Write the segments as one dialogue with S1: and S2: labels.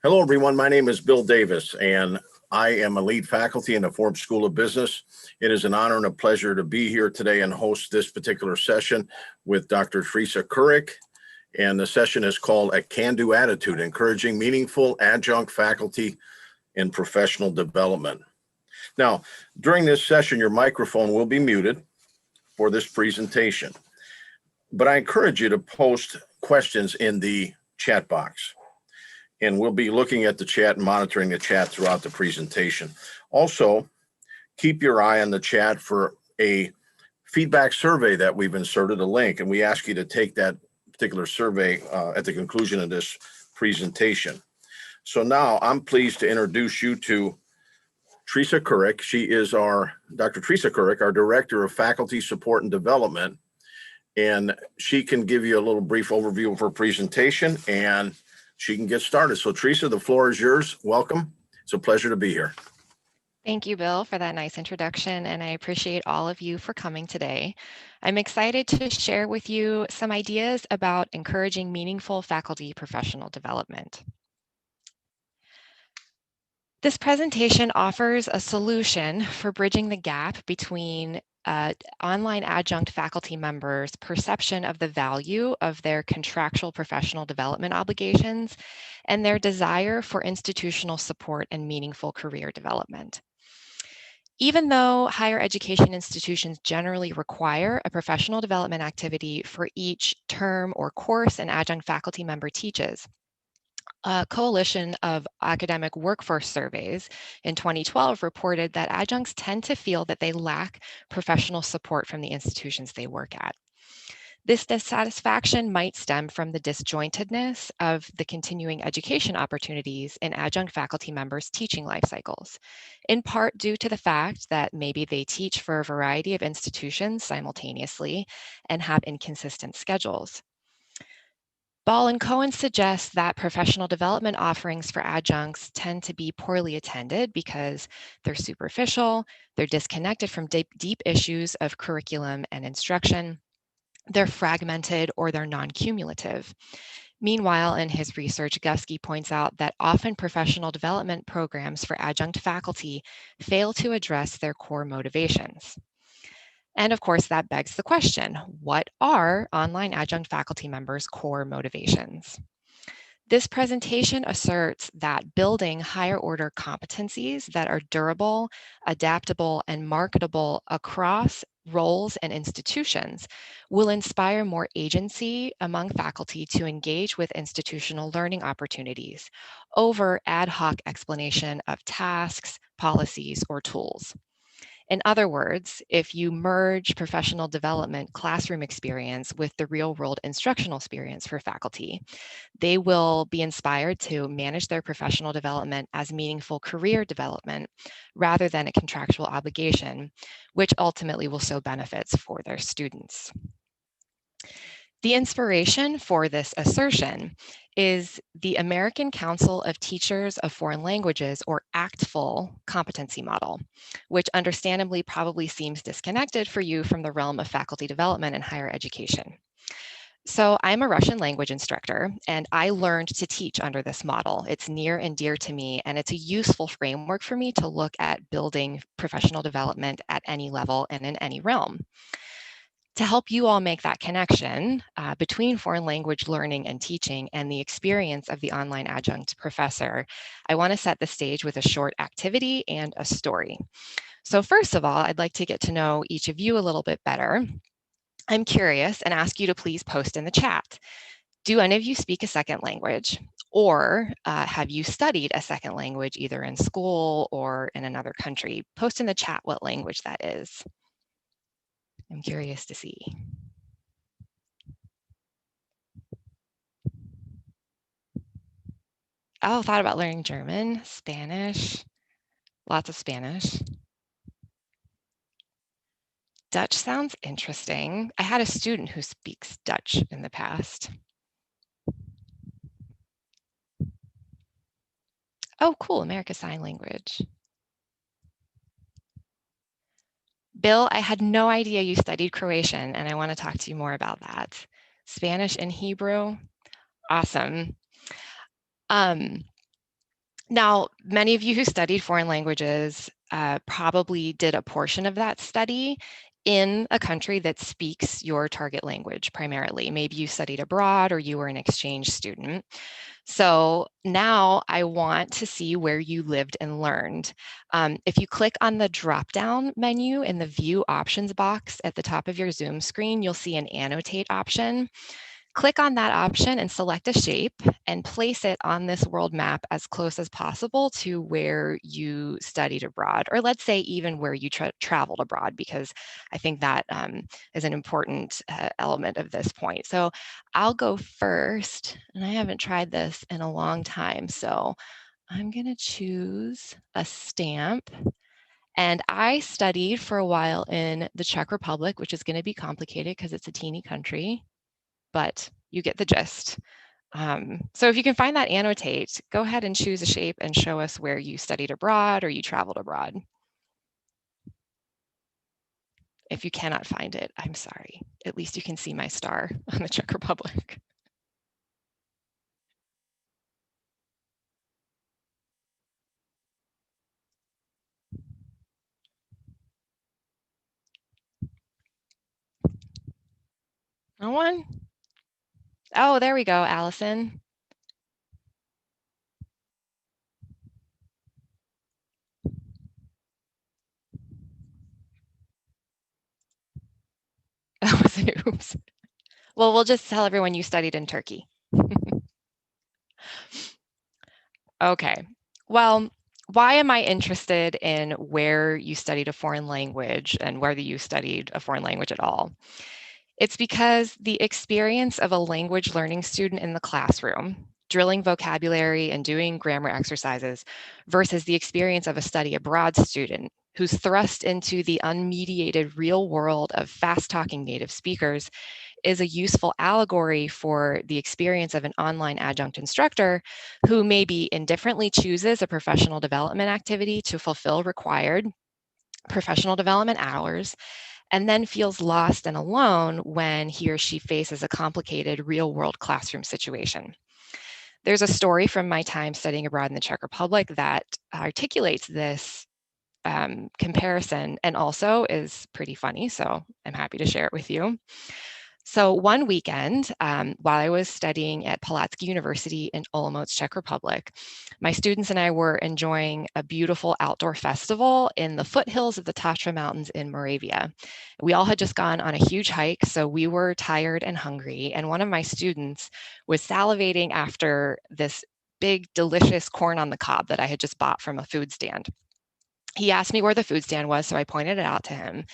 S1: Hello, everyone. My name is Bill Davis, and I am a lead faculty in the Forbes School of Business. It is an honor and a pleasure to be here today and host this particular session with Dr. Theresa Kirk. And the session is called A Can-Do Attitude, Encouraging Meaningful Adjunct Faculty in Professional Development. Now, during this session, your microphone will be muted for this presentation, but I encourage you to post questions in the chat box. And we'll be looking at the chat and monitoring the chat throughout the presentation. Also, keep your eye on the chat for a feedback survey that we've inserted a link, and we ask you to take that particular survey at the conclusion of this presentation. So now I'm pleased to introduce you to Theresa Kirk. She is Dr. Theresa Kirk, our Director of Faculty Support and Development, and she can give you a little brief overview of her presentation and she can get started. So Teresa, the floor is yours. Welcome. It's a pleasure to be here.
S2: Thank you, Bill, for that nice introduction, and I appreciate all of you for coming today. I'm excited to share with you some ideas about encouraging meaningful faculty professional development. This presentation offers a solution for bridging the gap between online adjunct faculty members' perception of the value of their contractual professional development obligations and their desire for institutional support and meaningful career development. Even though higher education institutions generally require a professional development activity for each term or course an adjunct faculty member teaches, a coalition of academic workforce surveys in 2012 reported that adjuncts tend to feel that they lack professional support from the institutions they work at. This dissatisfaction might stem from the disjointedness of the continuing education opportunities in adjunct faculty members' teaching life cycles, in part due to the fact that maybe they teach for a variety of institutions simultaneously and have inconsistent schedules. Ball and Cohen suggests that professional development offerings for adjuncts tend to be poorly attended because they're superficial, they're disconnected from deep issues of curriculum and instruction, they're fragmented, or they're non-cumulative. Meanwhile, in his research, Gusky points out that often professional development programs for adjunct faculty fail to address their core motivations. And of course, that begs the question, what are online adjunct faculty members' core motivations? This presentation asserts that building higher order competencies that are durable, adaptable, and marketable across roles and institutions will inspire more agency among faculty to engage with institutional learning opportunities over ad hoc explanation of tasks, policies, or tools. In other words, if you merge professional development classroom experience with the real-world instructional experience for faculty, they will be inspired to manage their professional development as meaningful career development rather than a contractual obligation, which ultimately will sow benefits for their students. The inspiration for this assertion is the American Council of Teachers of Foreign Languages, or ACTFL, competency model, which understandably probably seems disconnected for you from the realm of faculty development and higher education. So I'm a Russian language instructor, and I learned to teach under this model. It's near and dear to me, and it's a useful framework for me to look at building professional development at any level and in any realm. To help you all make that connection between foreign language learning and teaching and the experience of the online adjunct professor, I want to set the stage with a short activity and a story. So first of all, I'd like to get to know each of you a little bit better. I'm curious and ask you to please post in the chat. Do any of you speak a second language? Or have you studied a second language either in school or in another country? Post in the chat what language that is. I'm curious to see. Oh, thought about learning German, Spanish, lots of Spanish. Dutch sounds interesting. I had a student who speaks Dutch in the past. Oh, cool, American Sign Language. Bill, I had no idea you studied Croatian, and I want to talk to you more about that. Spanish and Hebrew, awesome. Now, many of you who studied foreign languages probably did a portion of that study in a country that speaks your target language primarily. Maybe you studied abroad or you were an exchange student. So now I want to see where you lived and learned. If you click on the drop-down menu in the View Options box at the top of your Zoom screen, you'll see an Annotate option. Click on that option and select a shape and place it on this world map as close as possible to where you studied abroad, or let's say even where you traveled abroad, because I think that is an important element of this point. So I'll go first, and I haven't tried this in a long time, so I'm going to choose a stamp. And I studied for a while in the Czech Republic, which is going to be complicated because it's a teeny country, but you get the gist. So if you can find that annotate, go ahead and choose a shape and show us where you studied abroad or you traveled abroad. If you cannot find it, I'm sorry. At least you can see my star on the Czech Republic. No one? Oh, there we go, Allison. That was an oops. Well, we'll just tell everyone you studied in Turkey. Okay. Well, why am I interested in where you studied a foreign language and whether you studied a foreign language at all? It's because the experience of a language learning student in the classroom, drilling vocabulary and doing grammar exercises, versus the experience of a study abroad student who's thrust into the unmediated real world of fast-talking native speakers is a useful allegory for the experience of an online adjunct instructor who maybe indifferently chooses a professional development activity to fulfill required professional development hours, and then feels lost and alone when he or she faces a complicated real-world classroom situation. There's a story from my time studying abroad in the Czech Republic that articulates this comparison and also is pretty funny, so I'm happy to share it with you. So one weekend, while I was studying at Palacký University in Olomouc, Czech Republic, my students and I were enjoying a beautiful outdoor festival in the foothills of the Tatra Mountains in Moravia. We all had just gone on a huge hike, so we were tired and hungry, and one of my students was salivating after this big, delicious corn on the cob that I had just bought from a food stand. He asked me where the food stand was, so I pointed it out to him.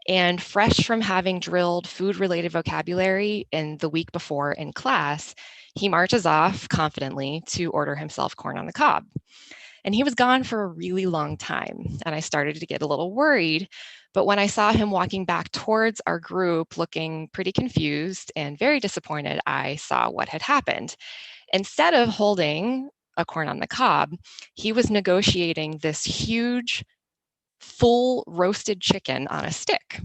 S2: And fresh from having drilled food-related vocabulary in the week before in class, he marches off confidently to order himself corn on the cob. And he was gone for a really long time, and I started to get a little worried. But when I saw him walking back towards our group looking pretty confused and very disappointed, I saw what had happened. Instead of holding a corn on the cob, he was negotiating this huge full roasted chicken on a stick.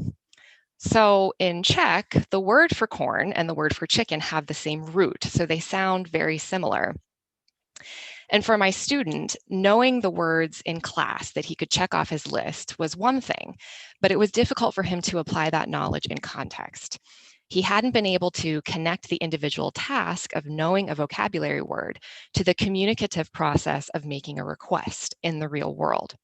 S2: So in Czech, the word for corn and the word for chicken have the same root, so they sound very similar. And for my student, knowing the words in class that he could check off his list was one thing, but it was difficult for him to apply that knowledge in context. He hadn't been able to connect the individual task of knowing a vocabulary word to the communicative process of making a request in the real world.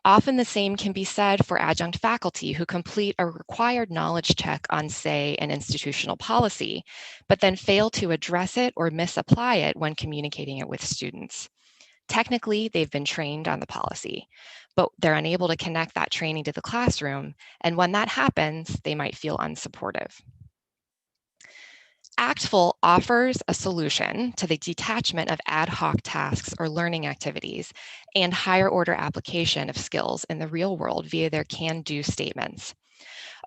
S2: Often the same can be said for adjunct faculty who complete a required knowledge check on, say, an institutional policy, but then fail to address it or misapply it when communicating it with students. Technically, they've been trained on the policy, but they're unable to connect that training to the classroom, and when that happens, they might feel unsupportive. ACTFL offers a solution to the detachment of ad hoc tasks or learning activities and higher order application of skills in the real world via their can-do statements.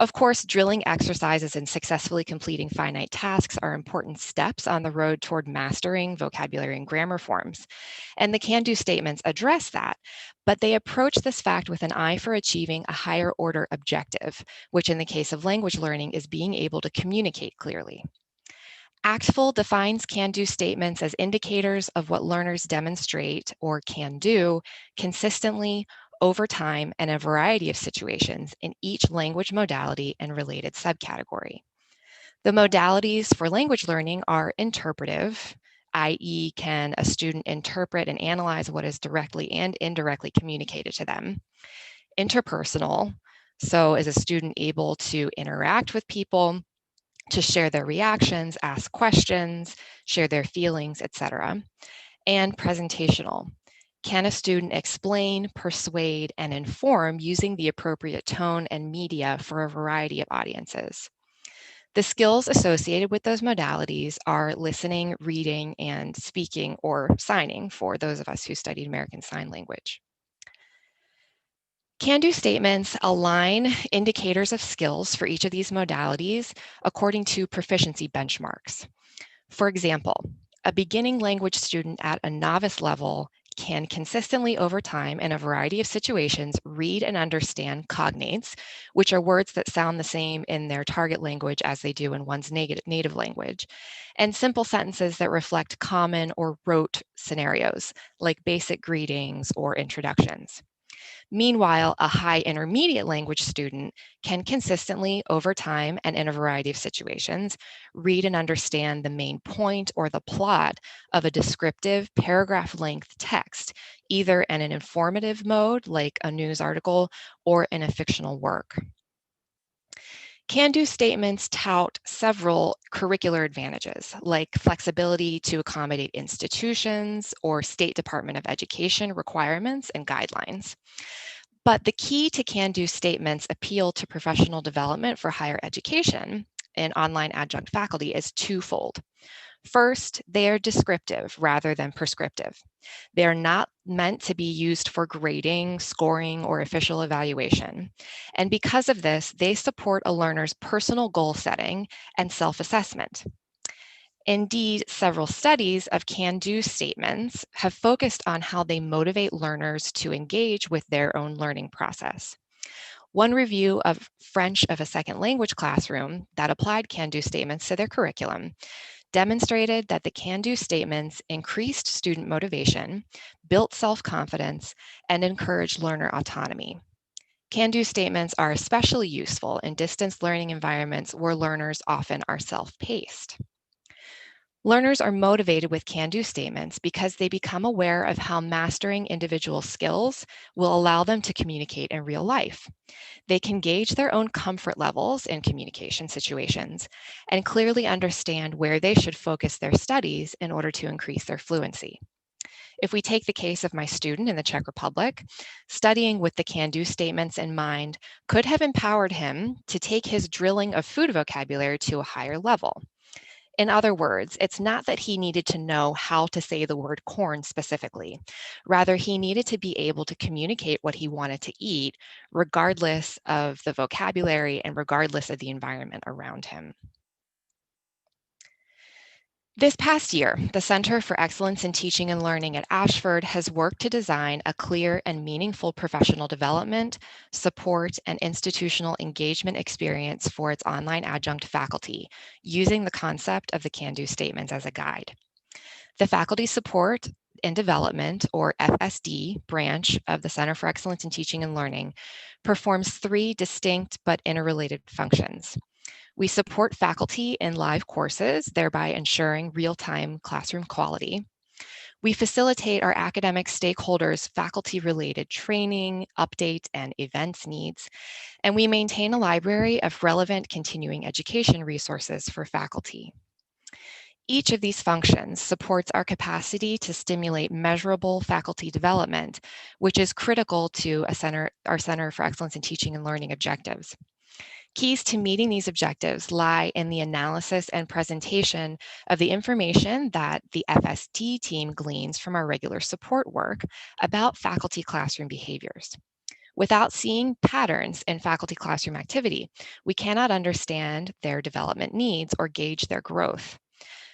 S2: Of course, drilling exercises and successfully completing finite tasks are important steps on the road toward mastering vocabulary and grammar forms. And the can-do statements address that, but they approach this fact with an eye for achieving a higher order objective, which in the case of language learning is being able to communicate clearly. ACTFL defines can-do statements as indicators of what learners demonstrate or can do consistently over time in a variety of situations in each language modality and related subcategory. The modalities for language learning are interpretive, i.e., can a student interpret and analyze what is directly and indirectly communicated to them? Interpersonal, so is a student able to interact with people, to share their reactions, ask questions, share their feelings, etc. And presentational. Can a student explain, persuade, and inform using the appropriate tone and media for a variety of audiences? The skills associated with those modalities are listening, reading, and speaking or signing for those of us who studied American Sign Language. Can-do statements align indicators of skills for each of these modalities according to proficiency benchmarks. For example, a beginning language student at a novice level can consistently over time in a variety of situations read and understand cognates, which are words that sound the same in their target language as they do in one's native language, and simple sentences that reflect common or rote scenarios like basic greetings or introductions. Meanwhile, a high intermediate language student can consistently, over time and in a variety of situations, read and understand the main point or the plot of a descriptive paragraph-length text, either in an informative mode, like a news article, or in a fictional work. Can-do statements tout several curricular advantages, like flexibility to accommodate institutions or State Department of Education requirements and guidelines. But the key to can-do statements appeal to professional development for higher education and online adjunct faculty is twofold. First, they are descriptive rather than prescriptive. They are not meant to be used for grading, scoring, or official evaluation. And because of this, they support a learner's personal goal setting and self-assessment. Indeed, several studies of can-do statements have focused on how they motivate learners to engage with their own learning process. One review of French of a second language classroom that applied can-do statements to their curriculum demonstrated that the can-do statements increased student motivation, built self-confidence, and encouraged learner autonomy. Can-do statements are especially useful in distance learning environments where learners often are self-paced. Learners are motivated with can-do statements because they become aware of how mastering individual skills will allow them to communicate in real life. They can gauge their own comfort levels in communication situations and clearly understand where they should focus their studies in order to increase their fluency. If we take the case of my student in the Czech Republic, studying with the can-do statements in mind could have empowered him to take his drilling of food vocabulary to a higher level. In other words, it's not that he needed to know how to say the word corn specifically. Rather, he needed to be able to communicate what he wanted to eat, regardless of the vocabulary and regardless of the environment around him. This past year, the Center for Excellence in Teaching and Learning at Ashford has worked to design a clear and meaningful professional development, support, and institutional engagement experience for its online adjunct faculty, using the concept of the can-do statements as a guide. The Faculty Support and Development, or FSD, branch of the Center for Excellence in Teaching and Learning performs three distinct but interrelated functions. We support faculty in live courses, thereby ensuring real-time classroom quality. We facilitate our academic stakeholders' faculty-related training, update, and events needs. And we maintain a library of relevant continuing education resources for faculty. Each of these functions supports our capacity to stimulate measurable faculty development, which is critical to our Center for Excellence in Teaching and Learning objectives. Keys to meeting these objectives lie in the analysis and presentation of the information that the FST team gleans from our regular support work about faculty classroom behaviors. Without seeing patterns in faculty classroom activity, we cannot understand their development needs or gauge their growth.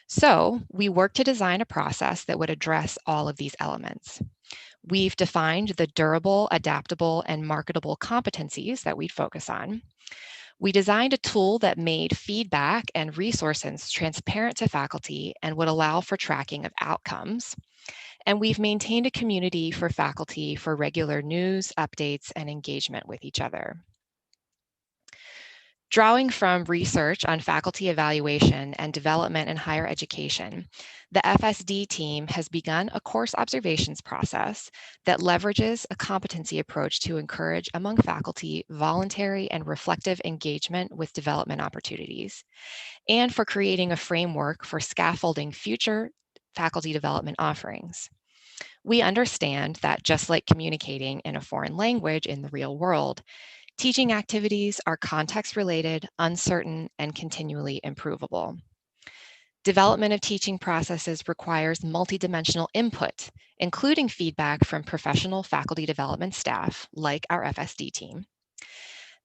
S2: So we work to design a process that would address all of these elements. We've defined the durable, adaptable, and marketable competencies that we'd focus on. We designed a tool that made feedback and resources transparent to faculty and would allow for tracking of outcomes. And we've maintained a community for faculty for regular news, updates, and engagement with each other. Drawing from research on faculty evaluation and development in higher education, the FSD team has begun a course observations process that leverages a competency approach to encourage among faculty voluntary and reflective engagement with development opportunities, and for creating a framework for scaffolding future faculty development offerings. We understand that just like communicating in a foreign language in the real world, teaching activities are context-related, uncertain, and continually improvable. Development of teaching processes requires multidimensional input, including feedback from professional faculty development staff, like our FSD team.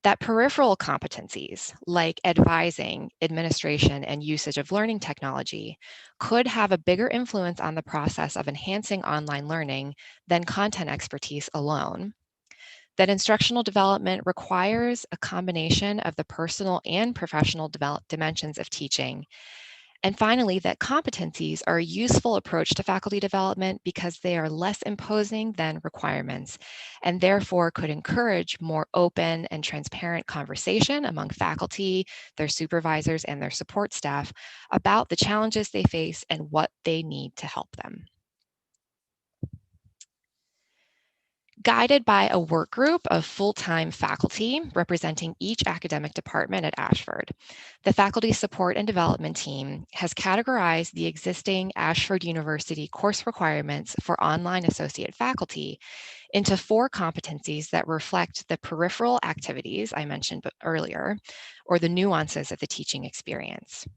S2: That peripheral competencies, like advising, administration, and usage of learning technology, could have a bigger influence on the process of enhancing online learning than content expertise alone. That instructional development requires a combination of the personal and professional dimensions of teaching. And finally, that competencies are a useful approach to faculty development because they are less imposing than requirements, and therefore could encourage more open and transparent conversation among faculty, their supervisors, and their support staff about the challenges they face and what they need to help them. Guided by a work group of full-time faculty representing each academic department at Ashford, the Faculty Support and Development Team has categorized the existing Ashford University course requirements for online associate faculty into 4 competencies that reflect the peripheral activities I mentioned earlier, or the nuances of the teaching experience.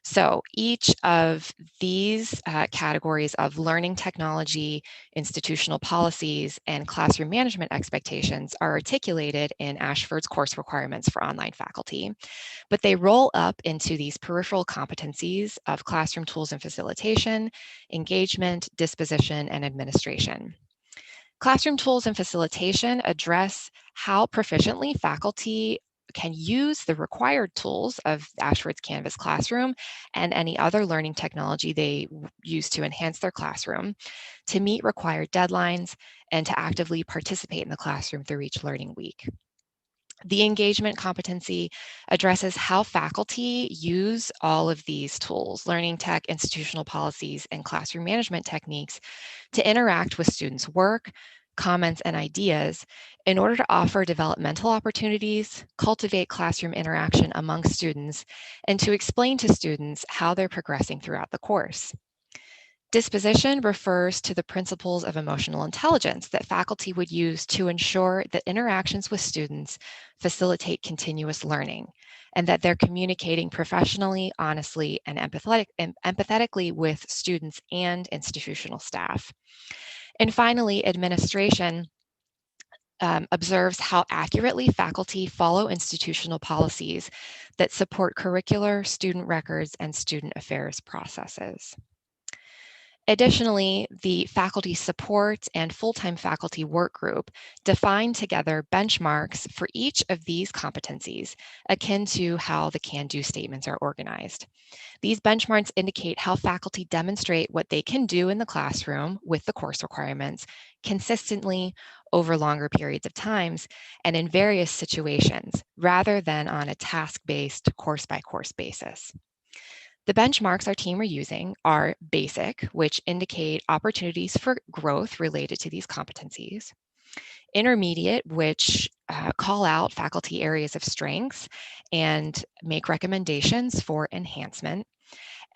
S2: So each of these categories of learning technology, institutional policies, and classroom management expectations are articulated in Ashford's course requirements for online faculty, but they roll up into these peripheral competencies of classroom tools and facilitation, engagement, disposition, and administration. Classroom tools and facilitation address how proficiently faculty can use the required tools of Ashford's Canvas classroom and any other learning technology they use to enhance their classroom to meet required deadlines and to actively participate in the classroom through each learning week. The engagement competency addresses how faculty use all of these tools, learning tech, institutional policies, and classroom management techniques to interact with students' work, comments, and ideas in order to offer developmental opportunities, cultivate classroom interaction among students, and to explain to students how they're progressing throughout the course. Disposition refers to the principles of emotional intelligence that faculty would use to ensure that interactions with students facilitate continuous learning and that they're communicating professionally, honestly, and empathetically with students and institutional staff. And finally, administration observes how accurately faculty follow institutional policies that support curricular, student records, and student affairs processes. Additionally, the faculty support and full-time faculty work group define together benchmarks for each of these competencies, akin to how the can-do statements are organized. These benchmarks indicate how faculty demonstrate what they can do in the classroom with the course requirements consistently over longer periods of times and in various situations, rather than on a task-based course-by-course basis. The benchmarks our team are using are basic, which indicate opportunities for growth related to these competencies, intermediate, which call out faculty areas of strengths and make recommendations for enhancement,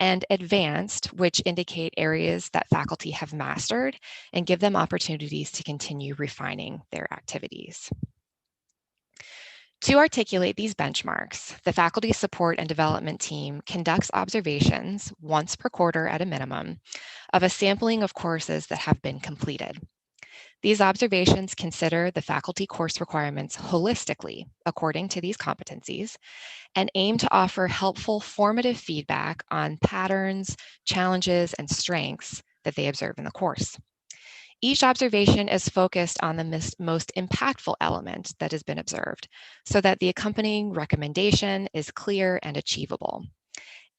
S2: and advanced, which indicate areas that faculty have mastered and give them opportunities to continue refining their activities. To articulate these benchmarks, the Faculty Support and Development Team conducts observations once per quarter at a minimum of a sampling of courses that have been completed. These observations consider the faculty course requirements holistically according to these competencies and aim to offer helpful formative feedback on patterns, challenges, and strengths that they observe in the course. Each observation is focused on the most impactful element that has been observed, so that the accompanying recommendation is clear and achievable.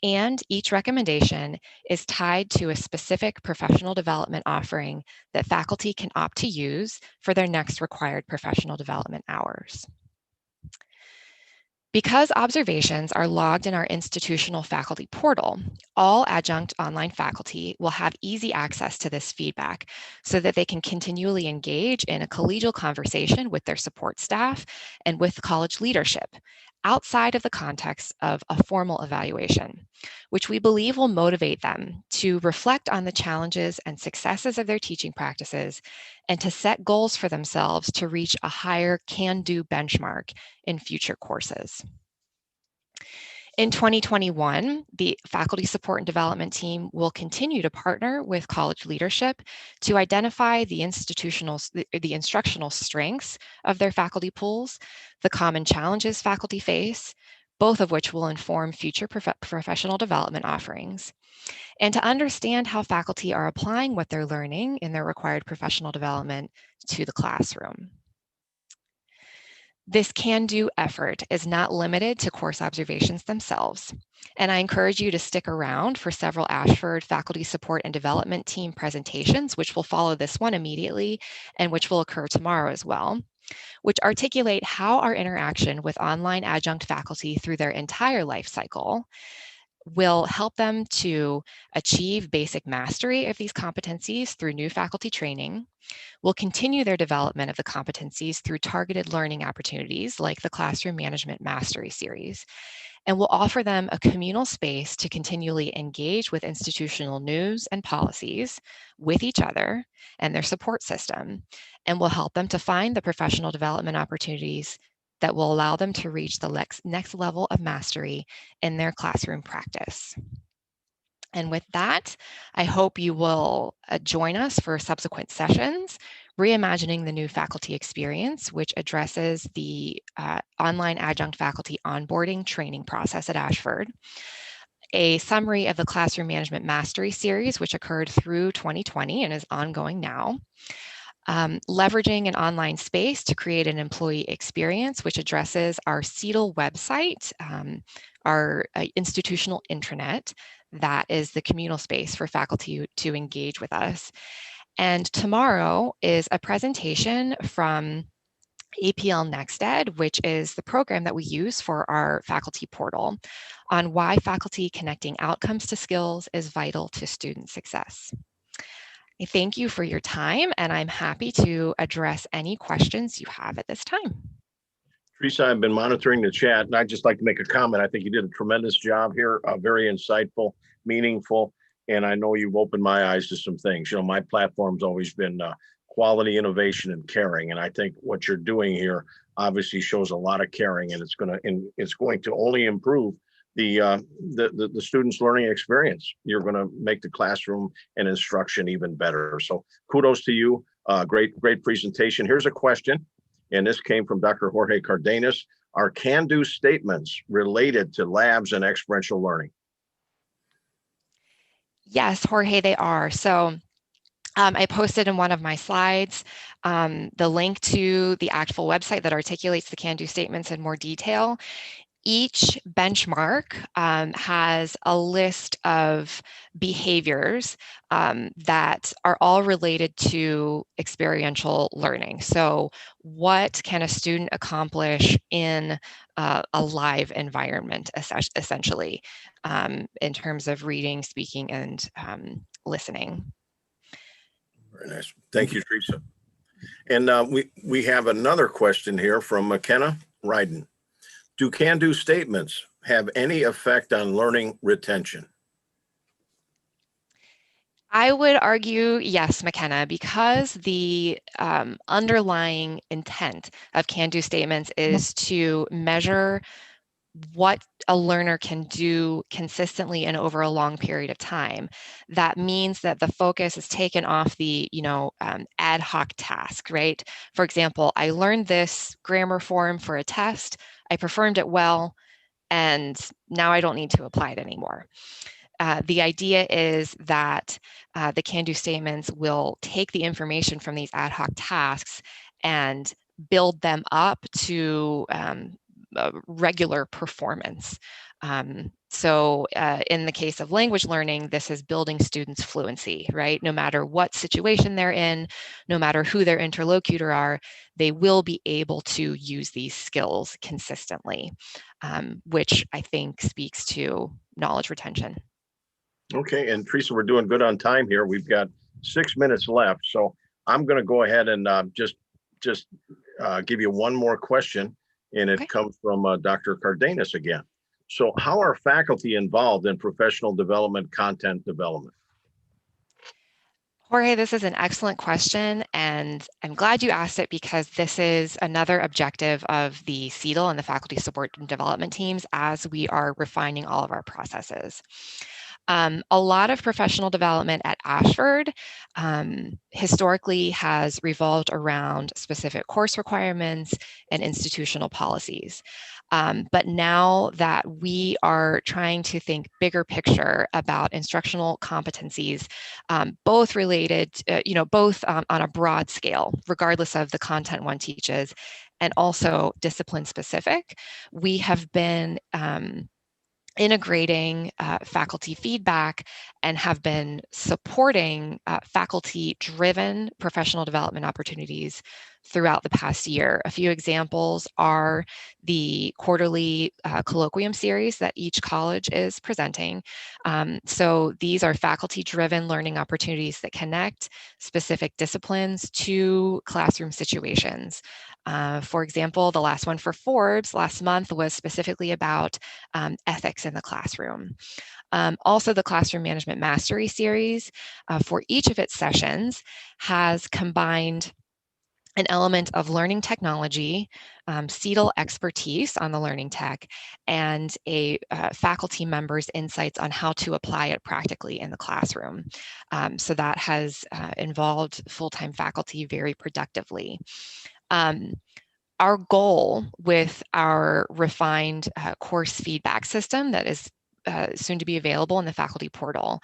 S2: And each recommendation is tied to a specific professional development offering that faculty can opt to use for their next required professional development hours. Because observations are logged in our institutional faculty portal, all adjunct online faculty will have easy access to this feedback so that they can continually engage in a collegial conversation with their support staff and with college leadership outside of the context of a formal evaluation, which we believe will motivate them to reflect on the challenges and successes of their teaching practices and to set goals for themselves to reach a higher can-do benchmark in future courses. In 2021, the Faculty Support and Development team will continue to partner with college leadership to identify the instructional strengths of their faculty pools, the common challenges faculty face, both of which will inform future professional development offerings, and to understand how faculty are applying what they're learning in their required professional development to the classroom. This can-do effort is not limited to course observations themselves, and I encourage you to stick around for several Ashford Faculty Support and Development Team presentations, which will follow this one immediately and which will occur tomorrow as well, which articulate how our interaction with online adjunct faculty through their entire life cycle will help them to achieve basic mastery of these competencies through new faculty training, will continue their development of the competencies through targeted learning opportunities like the Classroom Management Mastery Series, and will offer them a communal space to continually engage with institutional news and policies with each other and their support system, and will help them to find the professional development opportunities that will allow them to reach the next level of mastery in their classroom practice. And with that, I hope you will join us for subsequent sessions, Reimagining the New Faculty Experience, which addresses the online adjunct faculty onboarding training process at Ashford, a summary of the Classroom Management Mastery Series, which occurred through 2020 and is ongoing now, leveraging an online space to create an employee experience, which addresses our CETL website, our institutional intranet, that is the communal space for faculty to engage with us. And tomorrow is a presentation from APL NextEd, which is the program that we use for our faculty portal, on why faculty connecting outcomes to skills is vital to student success. I thank you for your time, and I'm happy to address any questions you have at this time.
S1: Teresa, I've been monitoring the chat, and I'd just like to make a comment. I think you did a tremendous job here, very insightful, meaningful, and I know you've opened my eyes to some things. You know, my platform's always been quality, innovation, and caring, and I think what you're doing here obviously shows a lot of caring, and it's going to only improve the students' learning experience. You're going to make the classroom and instruction even better. So kudos to you. Great presentation. Here's a question, and this came from Dr. Jorge Cardenas. Are can-do statements related to labs and experiential learning?
S2: Yes, Jorge, they are. So I posted in one of my slides the link to the ACTFL website that articulates the can-do statements in more detail. Each benchmark has a list of behaviors that are all related to experiential learning. So what can a student accomplish in a live environment, essentially, in terms of reading, speaking, and listening?
S1: Very nice. Thank you, Teresa. And we have another question here from McKenna Ryden. Do can-do statements have any effect on learning retention?
S2: I would argue yes, McKenna, because the underlying intent of can-do statements is to measure what a learner can do consistently and over a long period of time. That means that the focus is taken off the, ad hoc task, right? For example, I learned this grammar form for a test, I performed it well, and now I don't need to apply it anymore. The idea is that the can-do statements will take the information from these ad hoc tasks and build them up to regular performance. So in the case of language learning, this is building students' fluency, right? No matter what situation they're in, no matter who their interlocutor are, they will be able to use these skills consistently, which I think speaks to knowledge retention.
S1: Okay, and Teresa, we're doing good on time here. We've got 6 minutes left, so I'm going to go ahead and just give you one more question, and it
S2: Okay.
S1: comes from Dr. Cardenas again. So how are faculty involved in professional development, content development?
S2: Jorge, this is an excellent question, and I'm glad you asked it because this is another objective of the CEDL and the faculty support and development teams as we are refining all of our processes. A lot of professional development at Ashford historically has revolved around specific course requirements and institutional policies. But now that we are trying to think bigger picture about instructional competencies, both related, both on a broad scale, regardless of the content one teaches, and also discipline specific, we have been integrating faculty feedback and have been supporting faculty-driven professional development opportunities throughout the past year. A few examples are the quarterly colloquium series that each college is presenting. So these are faculty-driven learning opportunities that connect specific disciplines to classroom situations. For example, the last one for Forbes last month was specifically about ethics in the classroom. Also, the Classroom Management Mastery Series for each of its sessions has combined an element of learning technology, CEDL expertise on the learning tech, and a faculty member's insights on how to apply it practically in the classroom. So that has involved full-time faculty very productively. Our goal with our refined course feedback system that is soon to be available in the faculty portal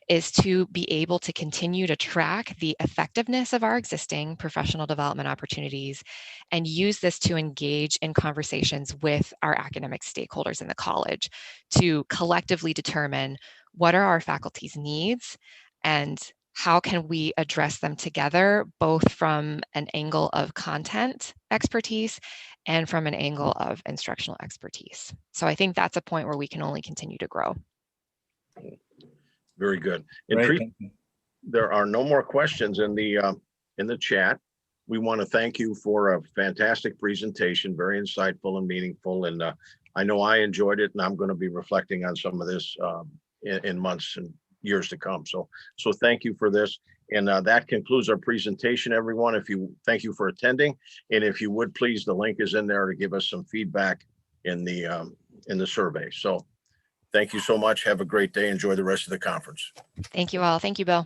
S2: is to be able to continue to track the effectiveness of our existing professional development opportunities and use this to engage in conversations with our academic stakeholders in the college to collectively determine what are our faculty's needs and how can we address them together, both from an angle of content expertise and from an angle of instructional expertise. So I think that's a point where we can only continue to grow.
S1: Very good. And
S3: Great,
S1: Teresa,
S3: thank you.
S1: there are no more questions in the chat. We want to thank you for a fantastic presentation, very insightful and meaningful. And I know I enjoyed it, and I'm going to be reflecting on some of this in months and years to come. So thank you for this. And that concludes our presentation, everyone. Thank you for attending. And if you would please, the link is in there to give us some feedback in the survey. So thank you so much. Have a great day. Enjoy the rest of the conference.
S2: Thank you all. Thank you, Bill.